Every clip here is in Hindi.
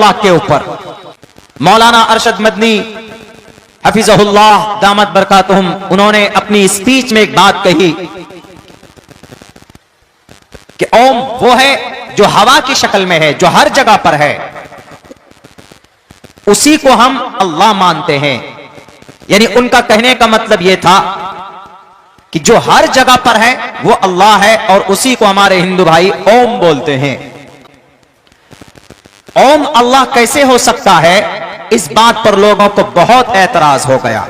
अल्लाह के ऊपर। मौलाना अरशद मदनी हफिज़हुल्लाह दामत बरकातुहुम, उन्होंने अपनी स्पीच में एक बात कही कि ओम वो है जो हवा की शक्ल में है, जो हर जगह पर है, उसी को हम अल्लाह मानते हैं। यानी उनका कहने का मतलब यह था कि जो हर जगह पर है वो अल्लाह है और उसी को हमारे हिंदू भाई ओम बोलते हैं। ओम अल्लाह कैसे हो सकता है, इस बात पर लोगों को बहुत एतराज हो गया।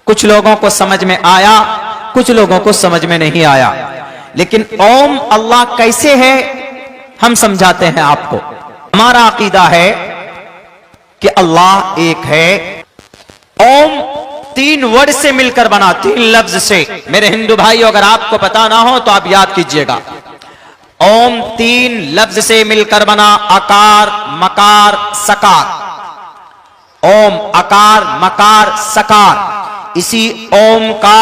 कुछ लोगों को समझ में आया, कुछ लोगों को समझ में नहीं आया। लेकिन ओम अल्लाह कैसे है हम समझाते हैं आपको। हमारा अकीदा है कि अल्लाह एक है। ओम 3 वर्ड से मिलकर बना, 3 लफ्ज से। मेरे हिंदू भाई अगर आपको पता ना हो तो आप याद कीजिएगा। ओम 3 लफ्ज से मिलकर बना, आकार, मकार, सकार। ओम, आकार, मकार, सकार। इसी ओम का,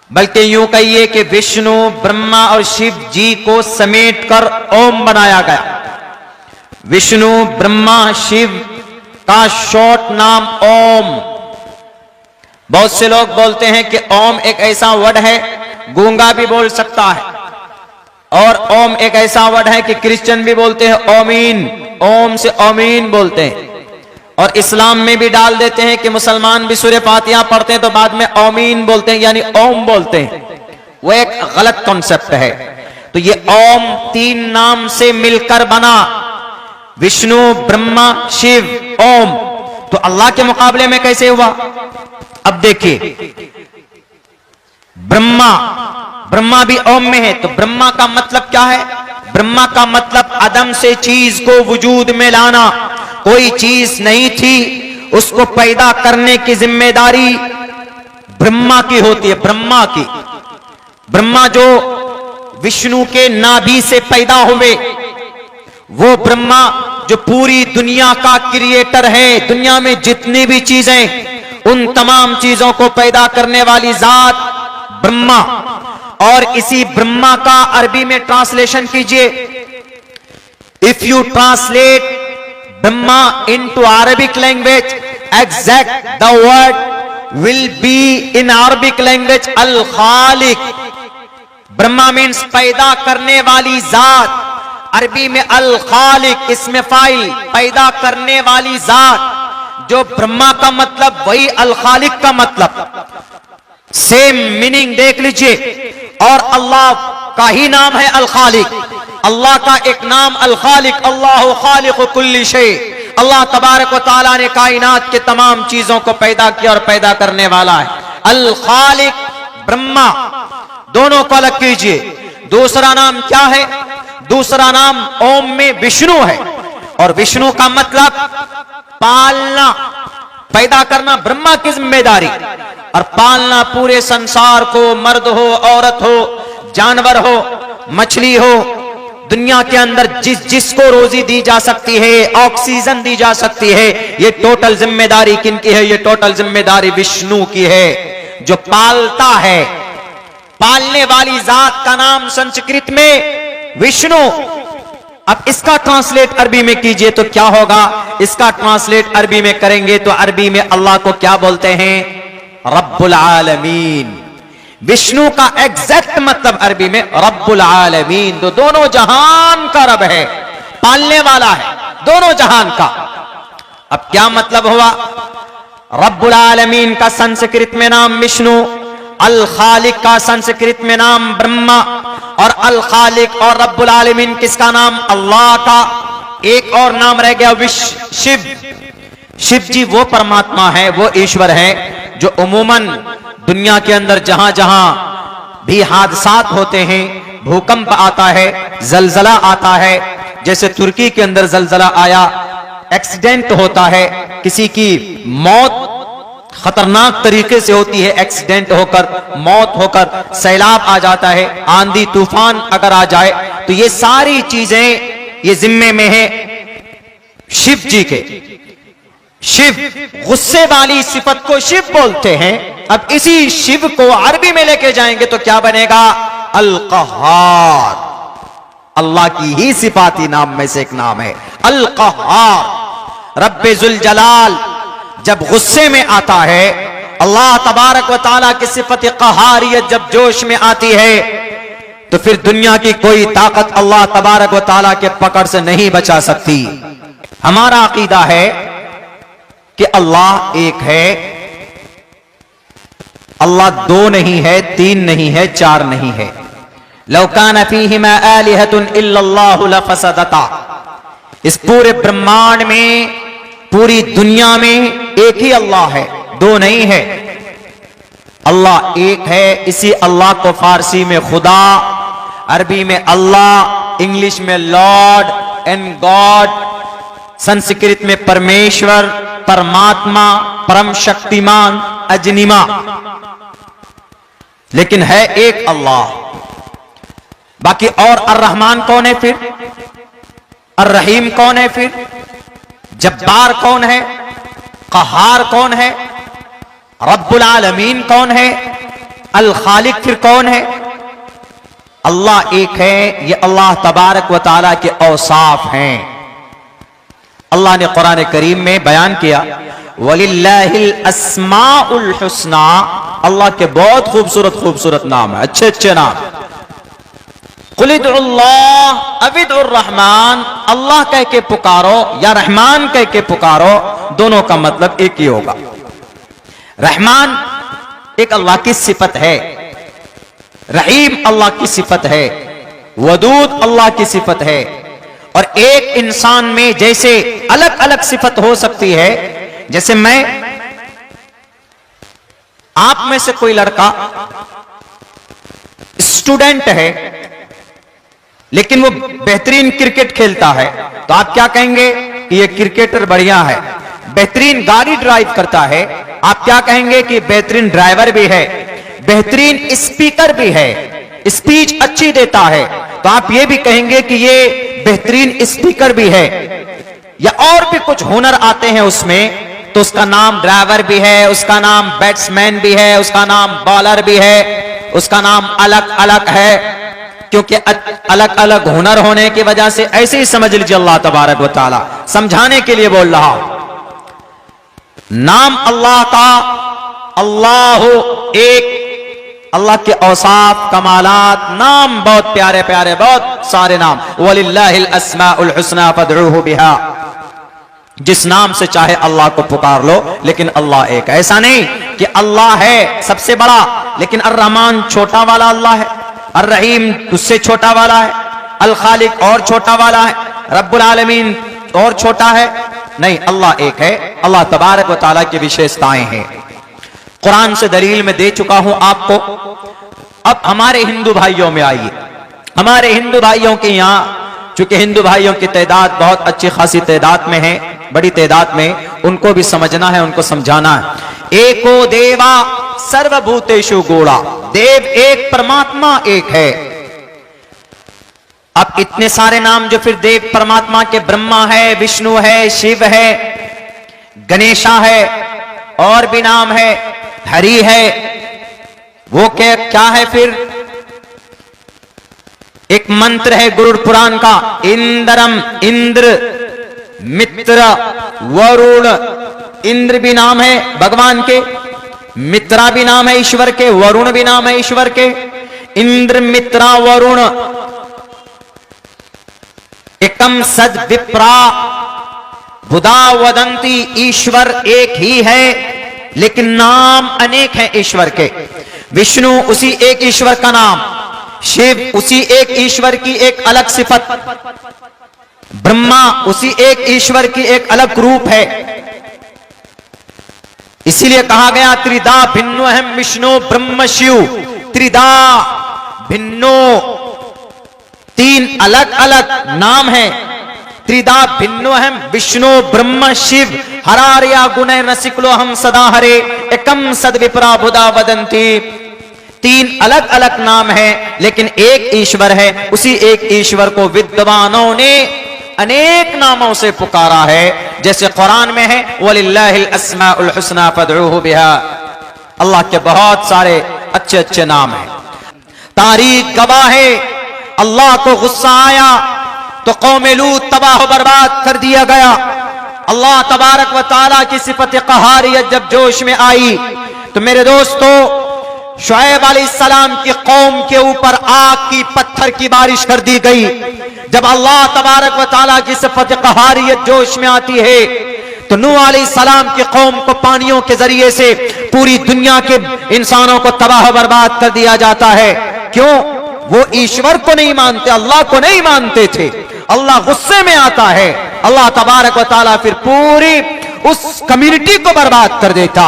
बल्कि यूं कहिए कि विष्णु, ब्रह्मा और शिव जी को समेटकर ओम बनाया गया। विष्णु, ब्रह्मा, शिव का शॉर्ट नाम ओम। बहुत से लोग बोलते हैं कि ओम एक ऐसा वर्ड है गूंगा भी बोल सकता है, और ओम एक ऐसा वर्ड है कि क्रिश्चियन भी बोलते हैं ओमीन, ओम से ओमीन बोलते हैं, और इस्लाम में भी डाल देते हैं कि मुसलमान भी सूरह फातिहा पढ़ते हैं तो बाद में ओमीन बोलते हैं, यानी ओम बोलते हैं। वो एक गलत कॉन्सेप्ट है। तो ये ओम 3 नाम से मिलकर बना, विष्णु, ब्रह्मा, शिव, ओम। तो अल्लाह के मुकाबले में कैसे हुआ? अब देखिए, ब्रह्मा, ब्रह्मा भी ओम में है। तो ब्रह्मा का मतलब क्या है? ब्रह्मा का मतलब अदम से चीज को वजूद में लाना। कोई चीज नहीं थी, उसको पैदा करने की जिम्मेदारी ब्रह्मा की होती है। ब्रह्मा की, ब्रह्मा जो विष्णु के नाभि से पैदा हुए, वो ब्रह्मा जो पूरी दुनिया का क्रिएटर है। दुनिया में जितनी भी चीजें, उन तमाम चीजों को पैदा करने वाली जात ब्रह्मा। और इसी ब्रह्मा का अरबी में ट्रांसलेशन कीजिए। If you translate Brahma into Arabic language, exact the word will be in Arabic language अल खालिक। ब्रह्मा मीन्स पैदा करने वाली जात। अरबी में अल खालिक, इसमें फाइल, पैदा करने वाली जात। जो ब्रह्मा का मतलब वही अल खालिक का मतलब, सेम मीनिंग देख लीजिए। और अल्लाह का ही नाम है अल खालिक। अल्लाह का एक नाम अल खालिक, अल्लाहु खालिकु कुल्ली शै। अल्लाह तबारक व तआला ने कायनात के तमाम चीजों को पैदा किया और पैदा करने वाला है। अल खालिक, ब्रह्मा, दोनों को अलग कीजिए। दूसरा नाम क्या है? दूसरा नाम ओम में विष्णु है, और विष्णु का मतलब पालना, पैदा करना ब्रह्मा की जिम्मेदारी, और पालना पूरे संसार को, मर्द हो, औरत हो, जानवर हो, मछली हो, दुनिया के अंदर जिसको रोजी दी जा सकती है, ऑक्सीजन दी जा सकती है, ये टोटल जिम्मेदारी किनकी है? ये टोटल जिम्मेदारी विष्णु की है, जो पालता है। पालने वाली जात का नाम संस्कृत में विष्णु। अब इसका ट्रांसलेट अरबी में कीजिए तो क्या होगा? इसका ट्रांसलेट अरबी में करेंगे तो अरबी में अल्लाह को क्या बोलते हैं? रब्बुल आलमीन। विष्णु का एग्जैक्ट मतलब अरबी में रब्बुल आलमीन। तो दोनों जहान का रब है, पालने वाला है दोनों जहान का। अब क्या मतलब हुआ? रब्बुल आलमीन का संस्कृत में नाम विष्णु, अल खालिक का संस्कृत में नाम ब्रह्मा, और अल खालिक और रब्बुल आलमीन किसका नाम? अल्लाह का। एक और नाम रह गया शिव। शिव जी वो परमात्मा है, वो ईश्वर है जो उमूमन दुनिया के अंदर जहां जहां भी हादसात होते हैं, भूकंप आता है, जलजला आता है, जैसे तुर्की के अंदर जलजला आया, एक्सीडेंट होता है, किसी की मौत खतरनाक तरीके से होती है, एक्सीडेंट होकर मौत होकर, सैलाब आ जाता है, आंधी तूफान अगर आ जाए, तो ये सारी चीजें ये जिम्मे में है शिव जी के। शिव, गुस्से वाली सिफत को शिव बोलते हैं। अब इसी शिव को अरबी में लेके जाएंगे तो क्या बनेगा? अल कहार। अल्लाह की ही सिफाती नाम में से एक नाम है अल क़हार। रब्बे जुल जलाल जब गुस्से में आता है, अल्लाह तबारक व तआला की सिफत क़हारियत जब जोश में आती है, तो फिर दुनिया की कोई ताकत अल्लाह तबारक व तआला के पकड़ से नहीं बचा सकती। हमारा अकीदा है कि अल्लाह एक है, अल्लाह दो नहीं है, तीन नहीं है, चार नहीं है। लौ कान फीहिमा आलिहतुन इल्लल्लाहु लफसदता। इस पूरे ब्रह्मांड में, पूरी दुनिया में एक ही अल्लाह है, दो नहीं है। अल्लाह एक है। इसी अल्लाह को फारसी में खुदा, अरबी में अल्लाह, इंग्लिश में लॉर्ड एंड गॉड, संस्कृत में परमेश्वर, परमात्मा, परम शक्तिमान, अजनिमा, लेकिन है एक अल्लाह। बाकी और अर्रहमान कौन है फिर? अर्रहीम कौन है फिर? जब्बार कौन है? क़हार कौन है? रब्बुल आलमीन कौन है? अल खालिक फिर कौन है? अल्लाह एक है। ये अल्लाह तबारक व तआला के औसाफ हैं। अल्लाह ने कुरान करीम में बयान किया, वलिल्लाहिल अस्माउल हुस्ना। अल्लाह के बहुत खूबसूरत खूबसूरत नाम है, अच्छे अच्छे नाम। कुल उदुल्लाह अविदुर रहमान। अल्लाह कह के पुकारो या रहमान कह के पुकारो, दोनों का मतलब एक ही होगा। रहमान एक अल्लाह की सिफत है, रहीम अल्लाह की सिफत है, वदूद अल्लाह की सिफत है। और एक इंसान में जैसे अलग अलग सिफत हो सकती है, जैसे मैं, आप में से कोई लड़का स्टूडेंट है लेकिन वो बेहतरीन क्रिकेट खेलता है, तो आप क्या कहेंगे कि ये क्रिकेटर बढ़िया है। बेहतरीन गाड़ी ड्राइव करता है, आप क्या कहेंगे कि बेहतरीन ड्राइवर भी है। बेहतरीन स्पीकर भी है, स्पीच अच्छी देता है, तो आप ये भी कहेंगे कि ये बेहतरीन स्पीकर भी है। या और भी कुछ हुनर आते हैं उसमें, तो उसका नाम ड्राइवर भी है, उसका नाम बैट्समैन भी है, उसका नाम बॉलर भी है, उसका नाम अलग अलग है, क्योंकि अलग अलग हुनर होने की वजह से। ऐसे ही समझ लीजिए अल्लाह तबारक व तआला समझाने के लिए बोल रहा हूं। नाम अल्लाह का अल्लाह एक, अल्लाह के औसाफ कमालात, नाम बहुत प्यारे प्यारे, बहुत सारे नाम। वलिल्लाहिल अस्माउल हुस्ना फदऊहु बिहा। जिस नाम से चाहे अल्लाह को पुकार लो, लेकिन अल्लाह एक। ऐसा नहीं कि अल्लाह है सबसे बड़ा लेकिन अर्रहमान छोटा वाला अल्लाह है, अर्रहीम उससे छोटा वाला है, अल खालिक और छोटा वाला है, रब्बुल आलमीन और छोटा है। नहीं, अल्लाह एक है। अल्लाह तबारक व तआला की विशेषताएं हैं, कुरान से दलील में दे चुका हूं आपको। अब हमारे हिंदू भाइयों में आइए। हमारे हिंदू भाइयों के यहां, चूंकि हिंदू भाइयों की तादाद बहुत अच्छी खासी तादाद में है, बड़ी तादाद में, उनको भी समझना है, उनको समझाना है। एको देवा सर्वभूतेषु गूढ़ा। देव एक, परमात्मा एक है। अब इतने सारे नाम जो फिर देव परमात्मा के, ब्रह्मा है, विष्णु है, शिव है, गणेशा है, और भी नाम है, हरि है, वो क्या है फिर? एक मंत्र है गुरुड़ पुराण का, इंद्रम, इंद्र, मित्र, वरुण। इंद्र भी नाम है भगवान के, मित्रा भी नाम है ईश्वर के, वरुण भी नाम है ईश्वर के। इंद्र, मित्रा, वरुण। एकम सद विप्रा बुधा वदंती। ईश्वर एक ही है लेकिन नाम अनेक हैं ईश्वर के। विष्णु उसी एक ईश्वर का नाम, शिव उसी एक ईश्वर की एक अलग सिफत, ब्रह्मा उसी एक ईश्वर की एक अलग रूप है। इसीलिए कहा गया त्रिदा भिन्नो हम विष्णु ब्रह्म शिव। त्रिदा भिन्नो, तीन अलग अलग नाम है। त्रिदा भिन्नो हम विष्णु ब्रह्म शिव। हरार्या गुणे नसिकलो हम सदा हरे। एकम सद विप्रा बुधा वदंती। तीन अलग अलग नाम है लेकिन एक ईश्वर है। उसी एक ईश्वर को विद्वानों ने अनेक नामों से पुकारा है, जैसे कुरान में है वलिल्लाहिल अस्माउल हुस्ना फदऊहु बिहा। अल्लाह के बहुत सारे अच्छे अच्छे नाम हैं। तारीख गवाह है, अल्लाह को गुस्सा आया तो कौम लूत तबाह बर्बाद कर दिया गया। अल्लाह तबारक व तआला की सिफत क़हारियत जब जोश में आई तो मेरे दोस्तों शुएब अलैहिस्सलाम की कौम के ऊपर आग की पत्थर की बारिश कर दी गई। जब अल्लाह तबारक व तआला की सिफत क़हारियत जोश में आती है तो नूह अलैहिस्सलाम की कौम को पानियों के जरिए से पूरी दुनिया के इंसानों को तबाह बर्बाद कर दिया जाता है। क्यों? वो ईश्वर को नहीं मानते, अल्लाह को नहीं मानते थे। अल्लाह गुस्से में आता है, अल्लाह तबारक व तआला फिर पूरी उस कम्युनिटी को बर्बाद कर देता,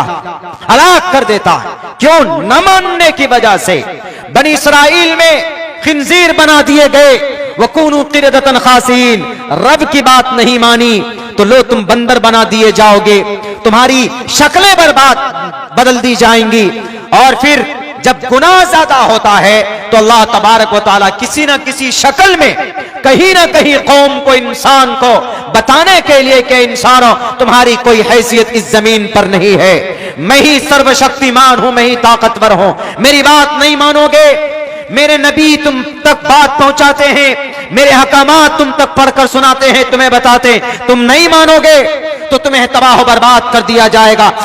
हलाक कर देता। क्यों? न मानने की वजह से। बनी इसराइल में खिंजीर बना दिए गए, वकूनू क़िरदतन खासीन, रब की बात नहीं मानी तो लो तुम बंदर बना दिए जाओगे, तुम्हारी शक्लें बर्बाद बदल दी जाएंगी। और फिर जब गुनाह ज्यादा होता है तो अल्लाह तबारक व तआला किसी न किसी शक्ल में कहीं ना कहीं कौम को, इंसान को बताने के लिए कि इंसानों तुम्हारी कोई हैसियत इस जमीन पर नहीं है, मैं ही सर्वशक्तिमान हूं, मैं ही ताकतवर हूं, मेरी बात नहीं मानोगे, मेरे नबी तुम तक बात पहुंचाते हैं, मेरे हकामात तुम तक पढ़कर सुनाते हैं, तुम्हें बताते हैं, तुम नहीं मानोगे तो तुम्हें तबाह बर्बाद कर दिया जाएगा।